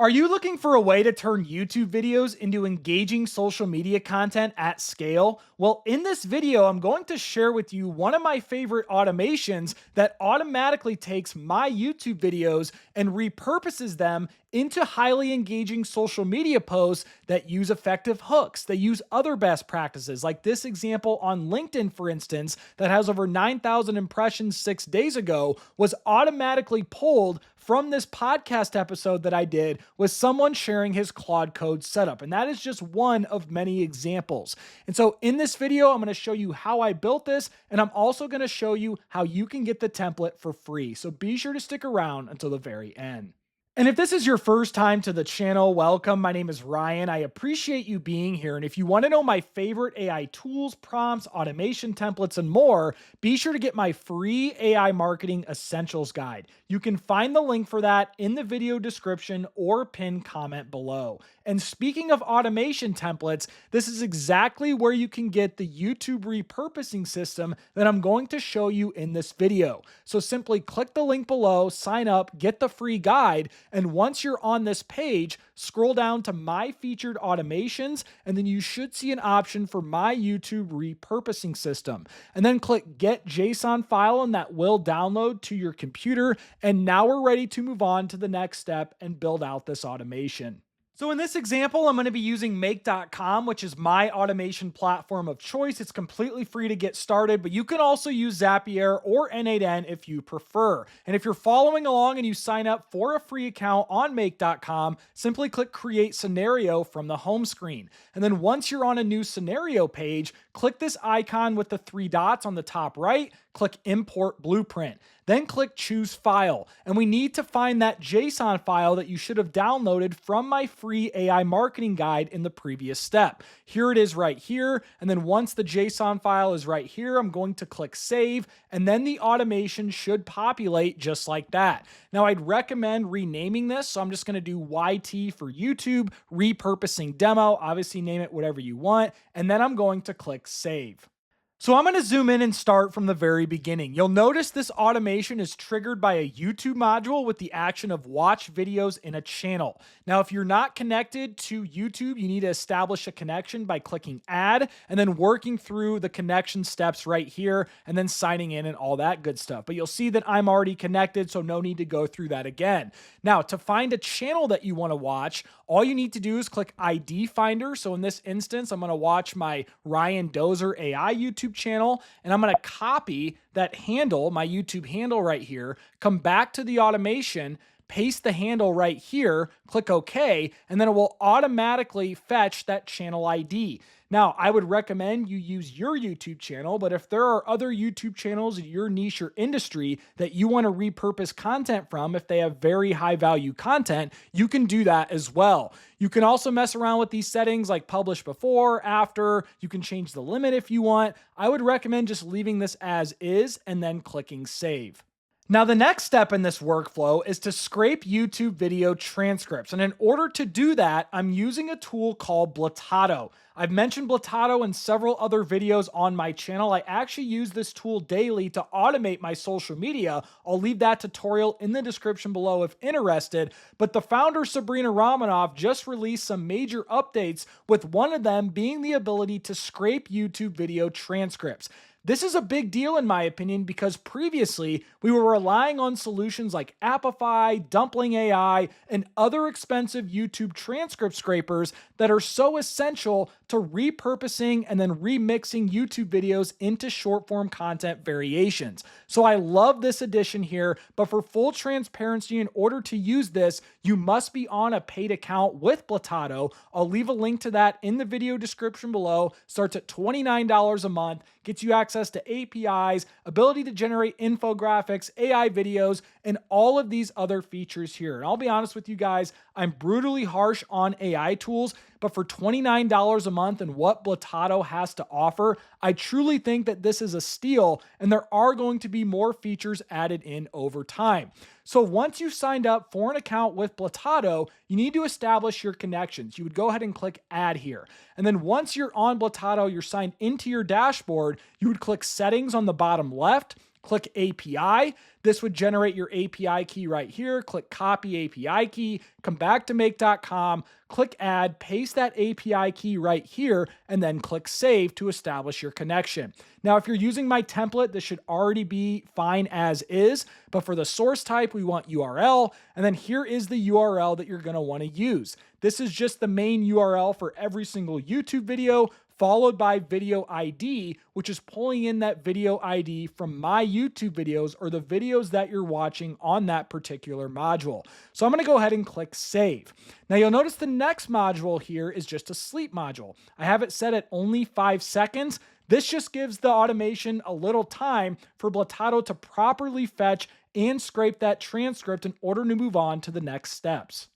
Are you looking for a way to turn YouTube videos into engaging social media content at scale? Well, in this video, I'm going to share with you one of my favorite automations that automatically takes my YouTube videos and repurposes them into highly engaging social media posts that use effective hooks. They use other best practices, like this example on LinkedIn, for instance, that has over 9,000 impressions 6 days ago, was automatically pulled from this podcast episode that I did with someone sharing his Claude Code setup. And that is just one of many examples. And so in this video, I'm going to show you how I built this, and I'm also going to show you how you can get the template for free. So be sure to stick around until the very end. And if this is your first time to the channel, welcome. My name is Ryan. I appreciate you being here. And if you want to know my favorite AI tools, prompts, automation templates, and more, be sure to get my free AI Marketing Essentials Guide. You can find the link for that in the video description or pinned comment below. And speaking of automation templates, this is exactly where you can get the YouTube repurposing system that I'm going to show you in this video. So simply click the link below, sign up, get the free guide, and once you're on this page, scroll down to My Featured Automations, and then you should see an option for My YouTube Repurposing System. And then click Get JSON File, and that will download to your computer. And now we're ready to move on to the next step and build out this automation. So in this example, I'm going to be using Make.com, which is my automation platform of choice. It's completely free to get started, but you can also use Zapier or N8N if you prefer. And if you're following along and you sign up for a free account on Make.com, simply click Create Scenario from the home screen. And then once you're on a new scenario page, click this icon with the three dots on the top right, click Import Blueprint. Then click Choose File. And we need to find that JSON file that you should have downloaded from my free AI marketing guide in the previous step. Here it is right here. And then once the JSON file is right here, I'm going to click Save. And then the automation should populate just like that. Now, I'd recommend renaming this. So I'm just going to do YT for YouTube, repurposing demo. Obviously, name it whatever you want. And then I'm going to click Save. So I'm going to zoom in and start from the very beginning. You'll notice this automation is triggered by a YouTube module with the action of watch videos in a channel. Now, if you're not connected to YouTube, you need to establish a connection by clicking add and then working through the connection steps right here and then signing in and all that good stuff. But you'll see that I'm already connected, so no need to go through that again. Now, to find a channel that you want to watch, all you need to do is click ID Finder. So in this instance, I'm going to watch my Ryan Dozer AI YouTube channel, and I'm going to copy that handle, my YouTube handle right here, come back to the automation, paste the handle right here, click OK, and then it will automatically fetch that channel ID. Now, I would recommend you use your YouTube channel, but if there are other YouTube channels in your niche or industry that you want to repurpose content from, if they have very high value content, you can do that as well. You can also mess around with these settings like publish before, after. You can change the limit if you want. I would recommend just leaving this as is and then clicking save. Now, the next step in this workflow is to scrape YouTube video transcripts. And in order to do that, I'm using a tool called Blotato. I've mentioned Blotato in several other videos on my channel. I actually use this tool daily to automate my social media. I'll leave that tutorial in the description below if interested. But the founder, Sabrina Romanoff, just released some major updates, with one of them being the ability to scrape YouTube video transcripts. This is a big deal in my opinion because previously we were relying on solutions like Apify, Dumpling AI, and other expensive YouTube transcript scrapers that are so essential to repurposing and then remixing YouTube videos into short form content variations. So I love this addition here, but for full transparency, in order to use this, you must be on a paid account with Blotato. I'll leave a link to that in the video description below. Starts at $29 a month, gets you access to APIs, ability to generate infographics, AI videos, and all of these other features here. And I'll be honest with you guys, I'm brutally harsh on AI tools, but for $29 a month and what Blotato has to offer, I truly think that this is a steal, and there are going to be more features added in over time. So once you've signed up for an account with Blotato, you need to establish your connections. You would go ahead and click add here. And then once you're on Blotato, you're signed into your dashboard, you would click settings on the bottom left, click API. This would generate your API key right here. Click copy API key, come back to make.com, click add, paste that API key right here, and then click save to establish your connection. Now, if you're using my template, this should already be fine as is, but for the source type, we want URL, and then here is the URL that you're gonna wanna use. This is just the main URL for every single YouTube video, followed by video ID, which is pulling in that video ID from my YouTube videos or the videos that you're watching on that particular module. So I'm going to go ahead and click save. Now you'll notice the next module here is just a sleep module. I have it set at only 5 seconds. This just gives the automation a little time for Blotato to properly fetch and scrape that transcript in order to move on to the next steps.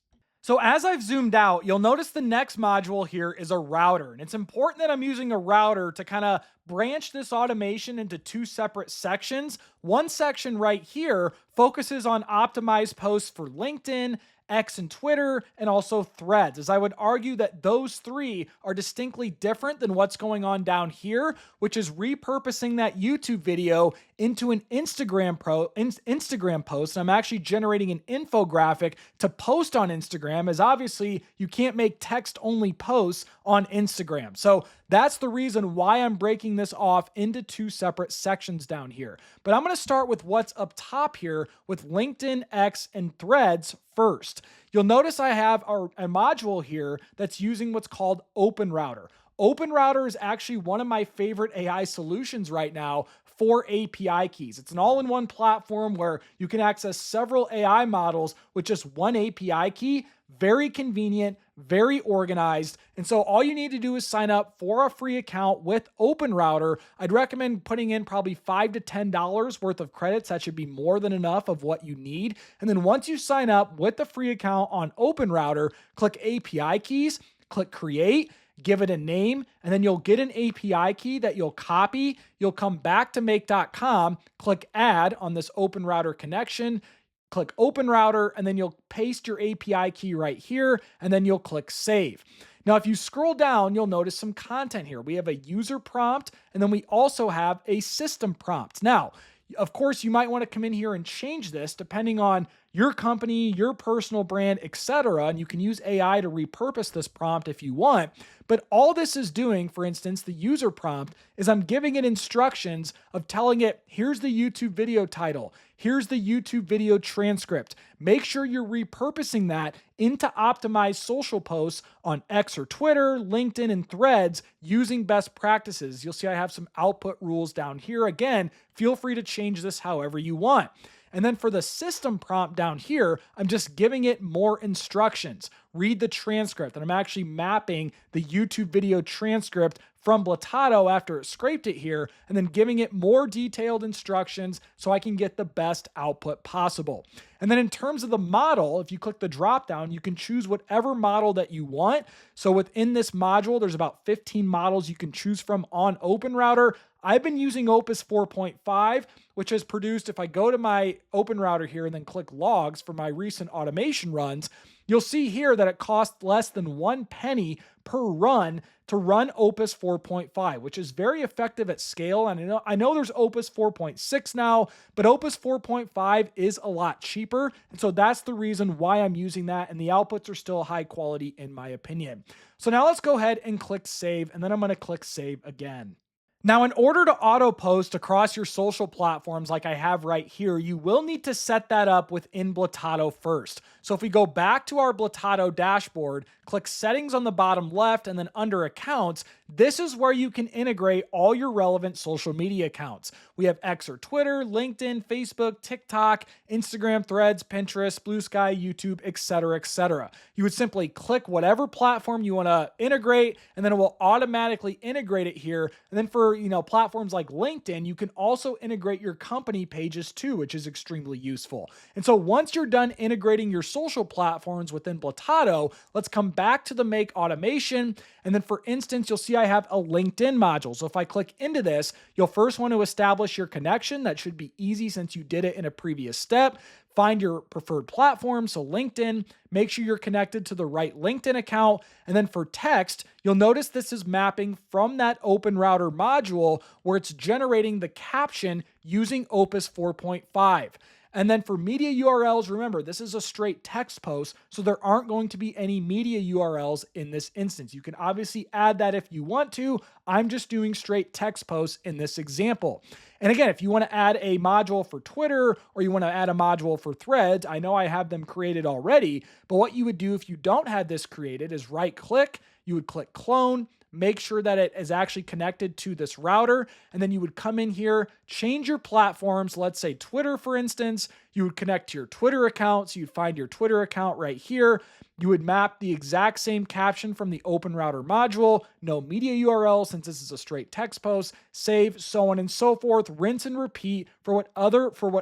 So as I've zoomed out, you'll notice the next module here is a router. And it's important that I'm using a router to kind of branch this automation into 2 separate sections. One section right here focuses on optimized posts for LinkedIn, X and Twitter, and also Threads, as I would argue that those 3 are distinctly different than what's going on down here, which is repurposing that YouTube video into an Instagram post. And I'm actually generating an infographic to post on Instagram, as obviously you can't make text-only posts on Instagram. So that's the reason why I'm breaking this off into 2 separate sections down here. But I'm going to start with what's up top here with LinkedIn, X, and Threads first. You'll notice I have a module here that's using what's called OpenRouter. OpenRouter is actually one of my favorite AI solutions right now for API keys. It's an all-in-one platform where you can access several AI models with just one API key. Very convenient, very organized. And so all you need to do is sign up for a free account with OpenRouter. I'd recommend putting in probably $5 to $10 worth of credits. That should be more than enough of what you need. And then once you sign up with the free account on OpenRouter, click API keys, click create, give it a name, and then you'll get an API key that you'll copy. You'll come back to make.com, click add on this OpenRouter connection, click OpenRouter, and then you'll paste your API key right here, and then you'll click save. Now, if you scroll down, you'll notice some content here. We have a user prompt, and then we also have a system prompt. Now, of course, you might want to come in here and change this depending on your company, your personal brand, etc. And you can use AI to repurpose this prompt if you want. But all this is doing, for instance, the user prompt, is I'm giving it instructions of telling it, here's the YouTube video title, here's the YouTube video transcript. Make sure you're repurposing that into optimized social posts on X or Twitter, LinkedIn, and Threads using best practices. You'll see I have some output rules down here. Again, feel free to change this however you want. And then for the system prompt down here, I'm just giving it more instructions. Read the transcript, and I'm actually mapping the YouTube video transcript from Blotato after it scraped it here, and then giving it more detailed instructions so I can get the best output possible. And then in terms of the model, if you click the drop down, you can choose whatever model that you want. So within this module, there's about 15 models you can choose from on OpenRouter. I've been using Opus 4.5, which has produced, if I go to my OpenRouter here and then click logs for my recent automation runs, you'll see here that it costs less than 1 penny per run to run Opus 4.5, which is very effective at scale. And I know there's Opus 4.6 now, but Opus 4.5 is a lot cheaper. And so that's the reason why I'm using that. And the outputs are still high quality in my opinion. So now let's go ahead and click save, and then I'm going to click save again. Now, in order to auto post across your social platforms like I have right here, you will need to set that up within Blotato first. So if we go back to our Blotato dashboard, click settings on the bottom left, and then under accounts, this is where you can integrate all your relevant social media accounts. We have X or Twitter, LinkedIn, Facebook, TikTok, Instagram, Threads, Pinterest, Blue Sky, YouTube, etc., etc. You would simply click whatever platform you want to integrate, and then it will automatically integrate it here. And then for platforms like LinkedIn, you can also integrate your company pages too, which is extremely useful. And so once you're done integrating your social platforms within Blotato, let's come back to the make automation. And then for instance, you'll see I have a LinkedIn module. So if I click into this, you'll first want to establish your connection. That should be easy since you did it in a previous step. find your preferred platform, so LinkedIn, make sure you're connected to the right LinkedIn account. And then for text, you'll notice this is mapping from that OpenRouter module where it's generating the caption using Opus 4.5. And then for media URLs, remember, this is a straight text post, so there aren't going to be any media URLs in this instance. You can obviously add that if you want to. I'm just doing straight text posts in this example. And again, if you want to add a module for Twitter or you want to add a module for Threads, I know I have them created already, but what you would do if you don't have this created is right click, you would click clone, make sure that it is actually connected to this router. And then you would come in here, change your platforms. Let's say Twitter, for instance, you would connect to your Twitter account. So you'd find your Twitter account right here. You would map the exact same caption from the OpenRouter module, no media URL since this is a straight text post, save, so on and so forth, rinse and repeat for what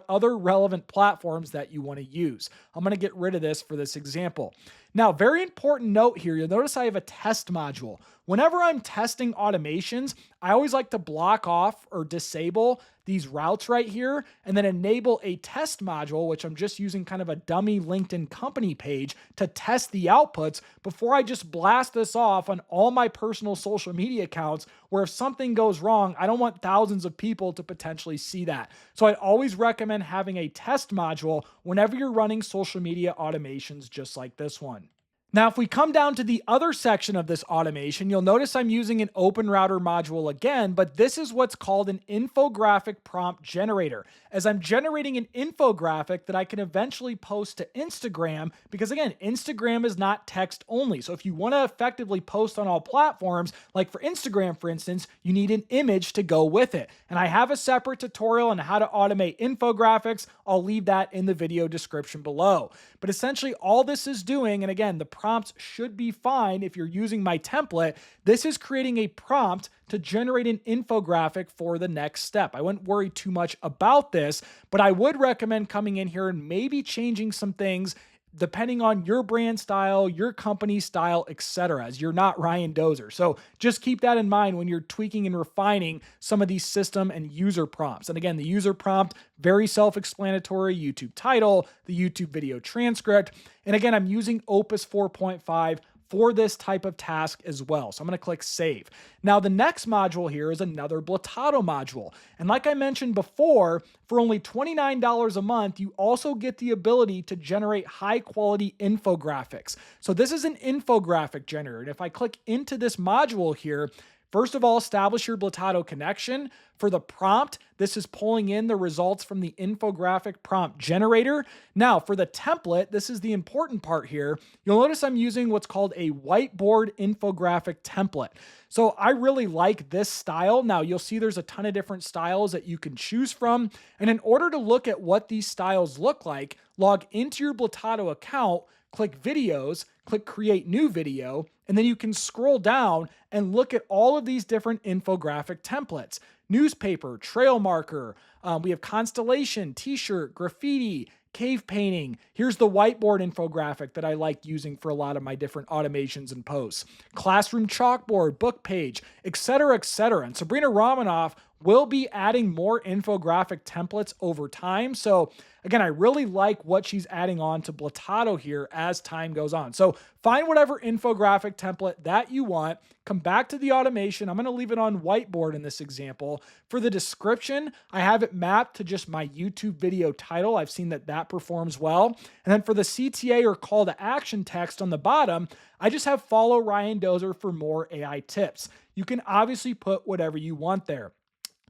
other relevant platforms that you want to use. I'm going to get rid of this for this example. Now, very important note here, you'll notice I have a test module. Whenever I'm testing automations, I always like to block off or disable these routes right here and then enable a test module, which I'm just using kind of a dummy LinkedIn company page to test the outputs before I just blast this off on all my personal social media accounts, where if something goes wrong, I don't want thousands of people to potentially see that. So I always recommend having a test module whenever you're running social media automations just like this one. Now, if we come down to the other section of this automation, you'll notice I'm using an OpenRouter module again, but this is what's called an infographic prompt generator, as I'm generating an infographic that I can eventually post to Instagram, because again, Instagram is not text only. So if you want to effectively post on all platforms, like for Instagram, for instance, you need an image to go with it. And I have a separate tutorial on how to automate infographics. I'll leave that in the video description below. But essentially all this is doing, and again, the prompts should be fine if you're using my template. This is creating a prompt to generate an infographic for the next step. I wouldn't worry too much about this, but I would recommend coming in here and maybe changing some things depending on your brand style, your company style, etc., as you're not Ryan Dozer. So just keep that in mind when you're tweaking and refining some of these system and user prompts. And again, the user prompt, very self-explanatory, YouTube title, the YouTube video transcript. And again, I'm using Opus 4.5 for this type of task as well. So I'm going to click save. Now, the next module here is another Blotato module. And like I mentioned before, for only $29 a month, you also get the ability to generate high quality infographics. So this is an infographic generator. And if I click into this module here, first of all, establish your Blotato connection. For the prompt, this is pulling in the results from the infographic prompt generator. Now, for the template, this is the important part here. You'll notice I'm using what's called a whiteboard infographic template. So I really like this style. Now, you'll see there's a ton of different styles that you can choose from. And in order to look at what these styles look like, log into your Blotato account, click videos, click create new video, and then you can scroll down and look at all of these different infographic templates. Newspaper, trail marker, we have constellation, t-shirt, graffiti, cave painting. Here's the whiteboard infographic that I like using for a lot of my different automations and posts. Classroom chalkboard, book page, etc., etc. And Sabrina Romanoff will be adding more infographic templates over time. So again, I really like what she's adding on to Blotato here as time goes on. So find whatever infographic template that you want, come back to the automation. I'm going to leave it on whiteboard in this example. For the description, I have it mapped to just my YouTube video title. I've seen that that performs well. And then for the CTA or call to action text on the bottom, I just have follow Ryan Dozer for more AI tips. You can obviously put whatever you want there.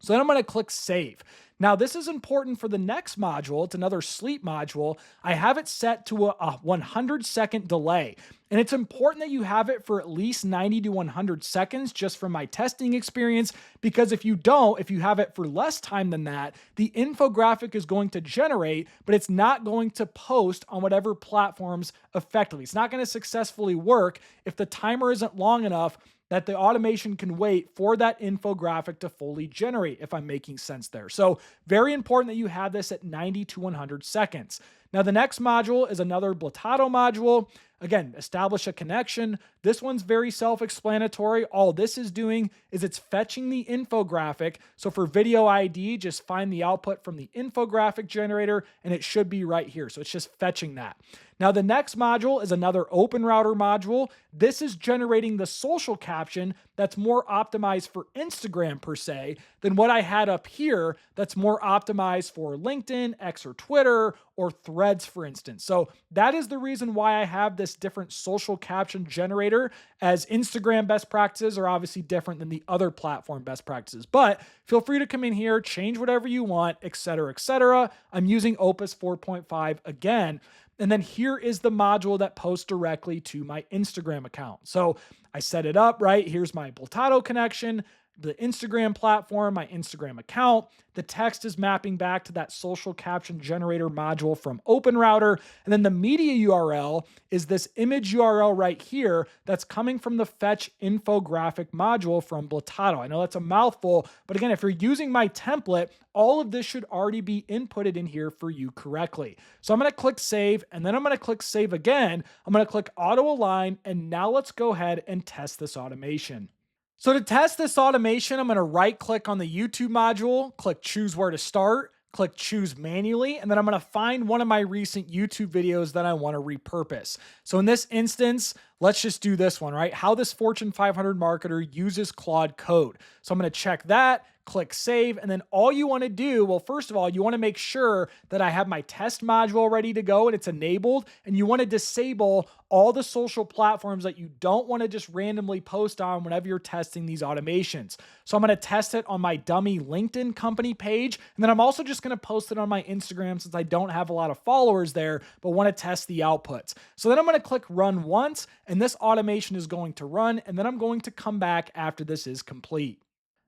So then I'm going to click save. Now, this is important for the next module. It's another sleep module. I have it set to a 100-second delay. And it's important that you have it for at least 90 to 100 seconds, just from my testing experience, because if you don't, if you have it for less time than that, the infographic is going to generate, but it's not going to post on whatever platforms effectively. It's not going to successfully work if the timer isn't long enough that the automation can wait for that infographic to fully generate, if I'm making sense there. So very important that you have this at 90 to 100 seconds. Now, the next module is another Blotato module. Again, establish a connection. This one's very self-explanatory. All this is doing is it's fetching the infographic. So for video ID, just find the output from the infographic generator and it should be right here. So it's just fetching that. Now, the next module is another OpenRouter module. This is generating the social caption that's more optimized for Instagram per se than what I had up here that's more optimized for LinkedIn, X or Twitter, or Threads, for instance. So that is the reason why I have this different social caption generator, as Instagram best practices are obviously different than the other platform best practices. But feel free to come in here, change whatever you want, etc., etc. I'm using Opus 4.5 again. And then here is the module that posts directly to my Instagram account. So I set it up, right? Here's my Blotato connection, the Instagram platform, my Instagram account. The text is mapping back to that social caption generator module from OpenRouter. And then the media URL is this image URL right here that's coming from the fetch infographic module from Blotato. I know that's a mouthful, but again, if you're using my template, all of this should already be inputted in here for you correctly. So I'm going to click save, and then I'm going to click save again. I'm going to click auto align, and now let's go ahead and test this automation. So to test this automation, I'm going to right click on the YouTube module, click choose where to start, click choose manually, and then I'm going to find one of my recent YouTube videos that I want to repurpose. So in this instance, let's just do this one, right? How this Fortune 500 marketer uses Claude Code. So I'm going to check that, click save, and then all you want to do, well, first of all, you want to make sure that I have my test module ready to go and it's enabled, and you want to disable all the social platforms that you don't want to just randomly post on whenever you're testing these automations. So I'm going to test it on my dummy LinkedIn company page, and then I'm also just going to post it on my Instagram since I don't have a lot of followers there, but want to test the outputs. So then I'm going to click run once, and this automation is going to run, and then I'm going to come back after this is complete.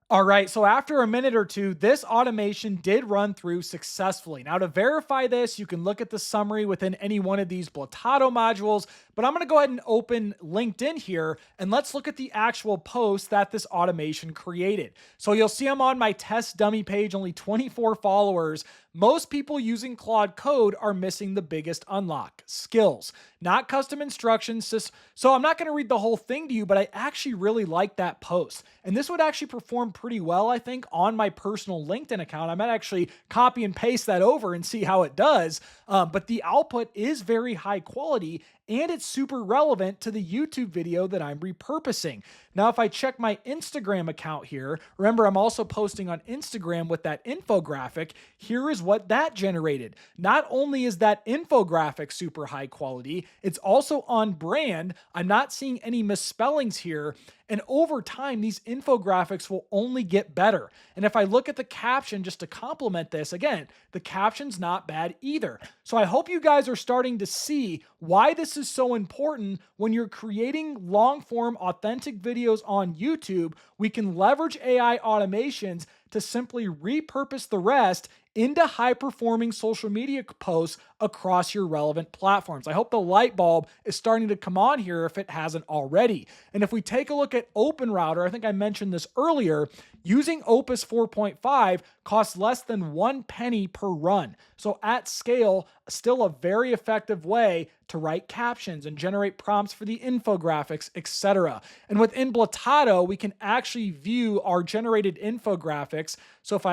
All right, so after a minute or two, this automation did run through successfully. Now to verify this, you can look at the summary within any one of these Blotato modules, but I'm gonna go ahead and open LinkedIn here, and let's look at the actual post that this automation created. So you'll see I'm on my test dummy page, only 24 followers. Most people using Claude Code are missing the biggest unlock: skills, not custom instructions. So I'm not going to read the whole thing to you, but I actually really like that post. And this would actually perform pretty well, I think, on my personal LinkedIn account. I might actually copy and paste that over and see how it does. But the output is very high quality, and it's super relevant to the YouTube video that I'm repurposing. Now, if I check my Instagram account here, remember I'm also posting on Instagram with that infographic. Here is what that generated. Not only is that infographic super high quality, it's also on brand. I'm not seeing any misspellings here. And over time, these infographics will only get better. And if I look at the caption just to complement this, again, the caption's not bad either. So I hope you guys are starting to see why this is so important when you're creating long-form authentic videos on YouTube. We can leverage AI automations to simply repurpose the rest into high-performing social media posts across your relevant platforms. I hope the light bulb is starting to come on here if it hasn't already. And if we take a look at OpenRouter, I think I mentioned this earlier, using Opus 4.5 costs less than 1 penny per run. So at scale, still a very effective way to write captions and generate prompts for the infographics, etc. And within Blotato, we can actually view our generated infographics. So if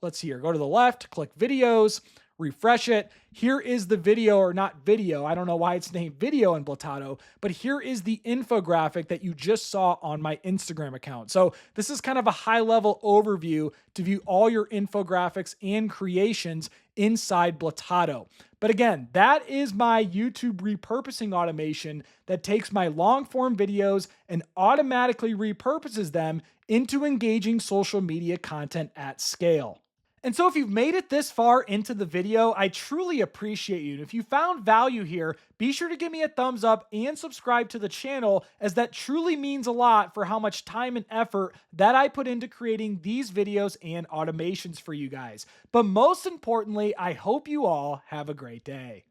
let's see here, go to the left, click videos, refresh it. Here is the video, or not video. I don't know why it's named video in Blotato, but here is the infographic that you just saw on my Instagram account. So this is kind of a high level overview to view all your infographics and creations inside Blotato. But again, that is my YouTube repurposing automation that takes my long form videos and automatically repurposes them into engaging social media content at scale. And so if you've made it this far into the video, I truly appreciate you. And if you found value here, be sure to give me a thumbs up and subscribe to the channel, as that truly means a lot for how much time and effort that I put into creating these videos and automations for you guys. But most importantly, I hope you all have a great day.